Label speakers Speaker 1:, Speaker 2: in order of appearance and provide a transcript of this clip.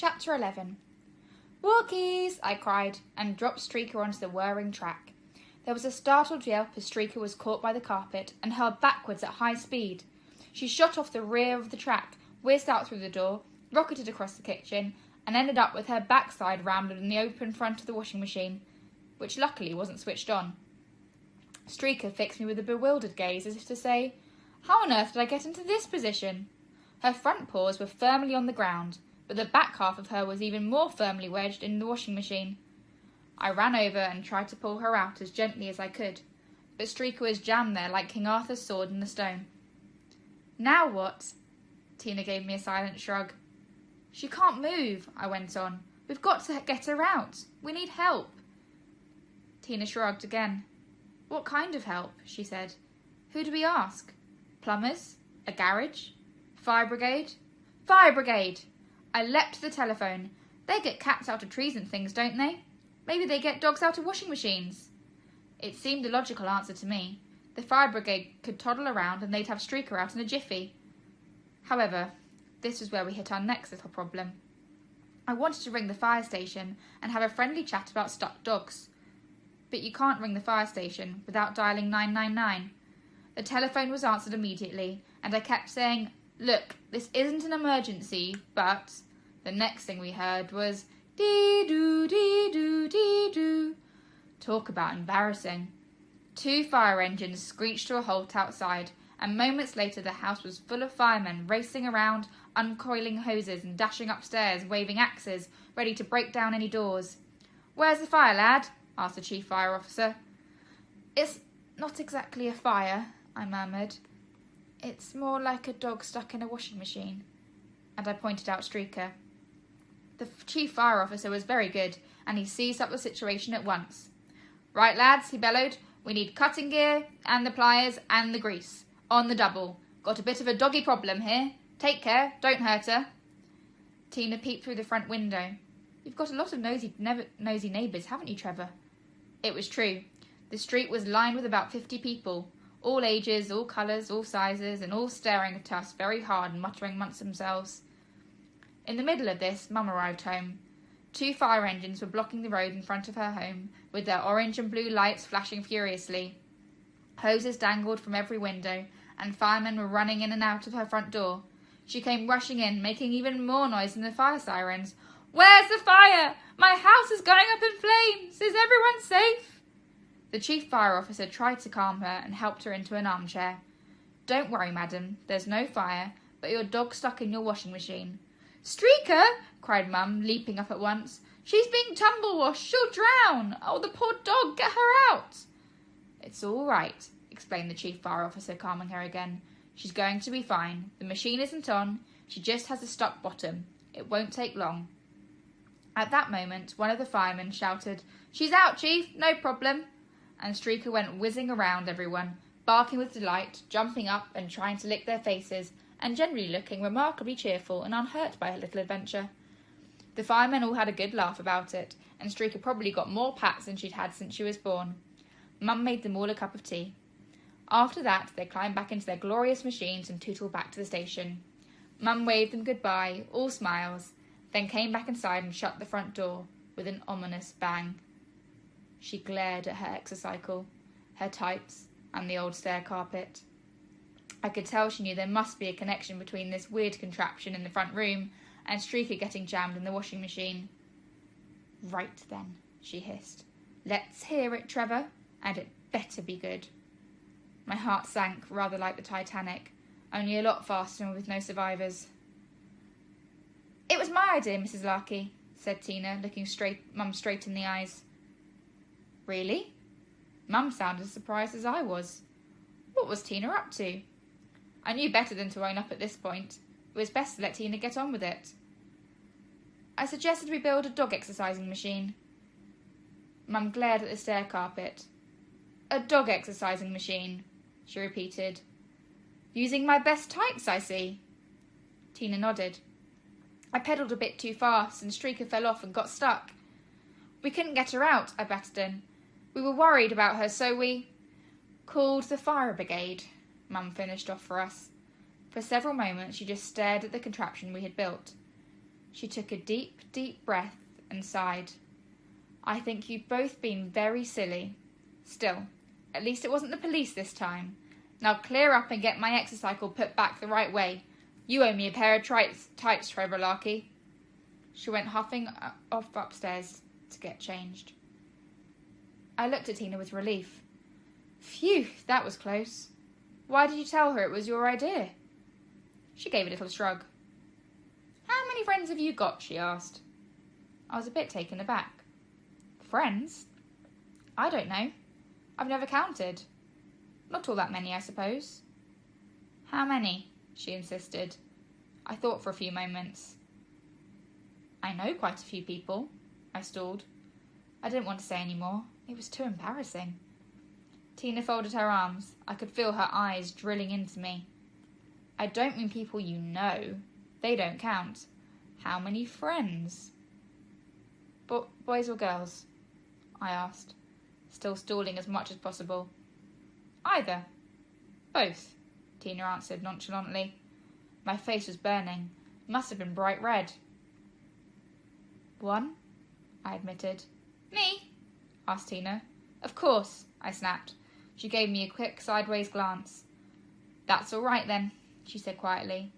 Speaker 1: Chapter 11. "Walkies!" I cried, and dropped Streaker onto the whirring track. There was a startled yelp as Streaker was caught by the carpet and hurled backwards at high speed. She shot off the rear of the track, whizzed out through the door, rocketed across the kitchen, and ended up with her backside rammed in the open front of the washing machine, which luckily wasn't switched on. Streaker fixed me with a bewildered gaze, as if to say, "How on earth did I get into this position?" Her front paws were firmly on the ground, but the back half of her was even more firmly wedged in the washing machine. I ran over and tried to pull her out as gently as I could, but Streaker was jammed there like King Arthur's sword in the stone. "Now what?" Tina gave me a silent shrug. "She can't move," I went on. "We've got to get her out. We need help." Tina shrugged again. "What kind of help?" she said. "Who do we ask? Plumbers? A garage? Fire brigade?" "Fire brigade!" I leapt to the telephone. "They get cats out of trees and things, don't they? Maybe they get dogs out of washing machines." It seemed a logical answer to me. The fire brigade could toddle around and they'd have Streaker out in a jiffy. However, this was where we hit our next little problem. I wanted to ring the fire station and have a friendly chat about stuck dogs. But you can't ring the fire station without dialing 999. The telephone was answered immediately, and I kept saying, "Look, this isn't an emergency, but..." The next thing we heard was, "Dee-doo, dee-doo, dee-doo." Talk about embarrassing. 2 fire engines screeched to a halt outside, and moments later the house was full of firemen racing around, uncoiling hoses and dashing upstairs, waving axes, ready to break down any doors. "Where's the fire, lad?" asked the chief fire officer. "It's not exactly a fire," I murmured. "It's more like a dog stuck in a washing machine." And I pointed out Streaker. The chief fire officer was very good, and he seized up the situation at once. "Right, lads," he bellowed. "We need cutting gear, and the pliers, and the grease. On the double. Got a bit of a doggy problem here. Take care, don't hurt her." Tina peeped through the front window. "You've got a lot of nosy neighbours, haven't you, Trevor?" It was true. The street was lined with about 50 people, all ages, all colours, all sizes, and all staring at us very hard and muttering amongst themselves. In the middle of this, Mum arrived home. 2 fire engines were blocking the road in front of her home, with their orange and blue lights flashing furiously. Hoses dangled from every window, and firemen were running in and out of her front door. She came rushing in, making even more noise than the fire sirens. "Where's the fire? My house is going up in flames! Is everyone safe?" The chief fire officer tried to calm her and helped her into an armchair. "Don't worry, madam. There's no fire, but your dog's stuck in your washing machine." "Streaker!" cried Mum, leaping up at once. "She's being tumble-washed. She'll drown. Oh, the poor dog. Get her out." "It's all right," explained the chief fire officer, calming her again. "She's going to be fine. The machine isn't on. She just has a stuck bottom. It won't take long." At that moment, one of the firemen shouted, "She's out, Chief. No problem." And Streaker went whizzing around everyone, barking with delight, jumping up and trying to lick their faces, and generally looking remarkably cheerful and unhurt by her little adventure. The firemen all had a good laugh about it, and Streaker probably got more pats than she'd had since she was born. Mum made them all a cup of tea. After that, they climbed back into their glorious machines and tootled back to the station. Mum waved them goodbye, all smiles, then came back inside and shut the front door with an ominous bang. She glared at her exocycle, her tights, and the old stair carpet. I could tell she knew there must be a connection between this weird contraption in the front room and Streaker getting jammed in the washing machine. "Right then," she hissed. "Let's hear it, Trevor, and it better be good." My heart sank, rather like the Titanic, only a lot faster and with no survivors. "It was my idea, Mrs. Larkey," said Tina, looking Mum straight in the eyes. "Really?" Mum sounded as surprised as I was. What was Tina up to? I knew better than to own up at this point. It was best to let Tina get on with it. "I suggested we build a dog exercising machine." Mum glared at the stair carpet. "A dog exercising machine," she repeated. "Using my best tights, I see." Tina nodded. "I pedalled a bit too fast and Streaker fell off and got stuck. We couldn't get her out," I batted in. "We were worried about her, so we..." "Called the fire brigade," Mum finished off for us. For several moments she just stared at the contraption we had built. She took a deep, deep breath and sighed. I think you've both been very silly. Still, at least it wasn't the police this time. Now clear up and get my exercycle put back the right way. You owe me a pair of tights, Trevor Larky. She went huffing off upstairs to get changed. I looked at Tina with relief. Phew, that was close. Why did you tell her it was your idea? She gave a little shrug. How many friends have you got? She asked. I was a bit taken aback. Friends? I don't know. I've never counted. Not all that many, I suppose. How many? She insisted. I thought for a few moments. I know quite a few people, I stalled. I didn't want to say any more. It was too embarrassing. Tina folded her arms. I could feel her eyes drilling into me. I don't mean people you know. They don't count. How many friends? Boys or girls? I asked, still stalling as much as possible. Either. Both, Tina answered nonchalantly. My face was burning. It must have been bright red. One, I admitted. Me? Asked Tina. Of course, I snapped. She gave me a quick sideways glance. That's all right then, she said quietly.